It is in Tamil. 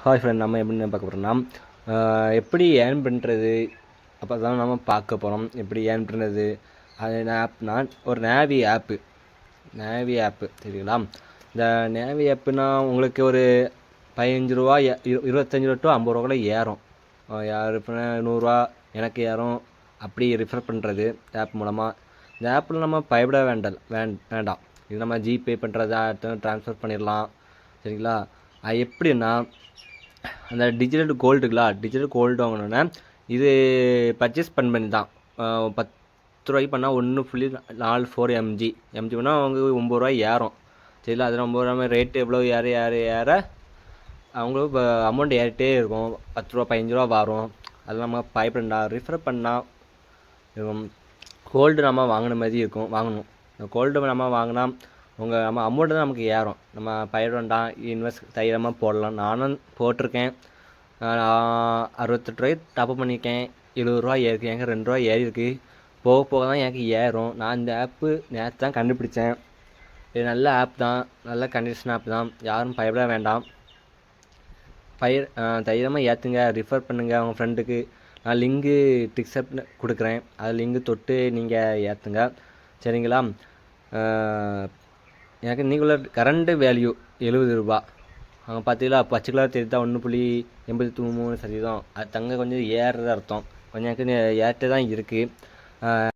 ஹாய் ஃப்ரெண்ட், நம்ம எப்படின்னு பார்க்க போகிறோம்னா எப்படி ஏர்ன் பண்ணுறது அப்போ தான் நம்ம பார்க்க போகிறோம். எப்படி ஏர்ன் பண்ணுறது அது நான் ஒரு நேவி ஆப்பு சரிங்களா. இந்த நேவி ஆப்புனா உங்களுக்கு ஒரு 15 ரூபா 25 ரூபா டு 50 ரூபா கூட ஏறும். யார் இப்போ 100 ரூபா எனக்கு ஏறும். அப்படி ரிஃபர் பண்ணுறது ஆப் மூலமாக. இந்த ஆப்பில் நம்ம பயப்பட வேண்டாம். இது நம்ம ஜிபே பண்ணுறதா ட்ரான்ஸ்ஃபர் பண்ணிடலாம் சரிங்களா. அது எப்படின்னா அந்த டிஜிட்டல் கோல்டு வாங்கணுன்னா இது பர்ச்சேஸ் பண்ணி தான் 10 ரூபாய்க்கு பண்ணால் 1.44 எம்ஜி பண்ணால் அவங்க 9 ரூபாய் ஏறும் சரிங்களா. அது 9 ரூபா ரேட்டு எவ்வளோ ஏற அவங்களுக்கு இப்போ அமௌண்ட் ஏறிட்டே இருக்கும். 10 ரூபா 15 ரூபா வரும். அது நம்ம பயப்படா ரிஃபர் பண்ணால் கோல்டு நம்ம வாங்கின மாதிரி வாங்கணும். இந்த கோல்டு நம்ம வாங்கினா நம்ம அமௌண்ட்டு தான் நமக்கு ஏறும். நம்ம பயிர் வேண்டாம், இன்வெஸ்ட் தைரியமாக போடலாம். நானும் போட்டிருக்கேன். 68 ரூபாய்க்கு டாப்அப் பண்ணியிருக்கேன். 70 ரூபா ஏறிருக்கு. எனக்கு 2 ரூபா ஏறி இருக்குது. போக போக தான் எனக்கு ஏறும். நான் இந்த ஆப்பு நேற்று தான் கண்டுபிடிச்சேன். இது நல்ல ஆப் தான், நல்ல கண்டிஷன் ஆப் தான். யாரும் பயப்பட வேண்டாம். தைரியமாக ஏற்றுங்க, ரிஃபர் பண்ணுங்கள் அவங்க ஃப்ரெண்டுக்கு. நான் லிங்கு டிஸ்கிரிப்ஷன் கொடுக்குறேன். அது லிங்கு தொட்டு நீங்கள் ஏற்றுங்க சரிங்களா. எனக்கு இன்றைக்குள்ள கரண்ட் வேல்யூ 70 ரூபா. அவங்க பார்த்தீங்களா, பச்சை கலர் தெரியுதா 1.83%. அது கொஞ்சம் ஏறுறது அர்த்தம். கொஞ்சம் எனக்கு ஏறிட்டு தான் இருக்குது.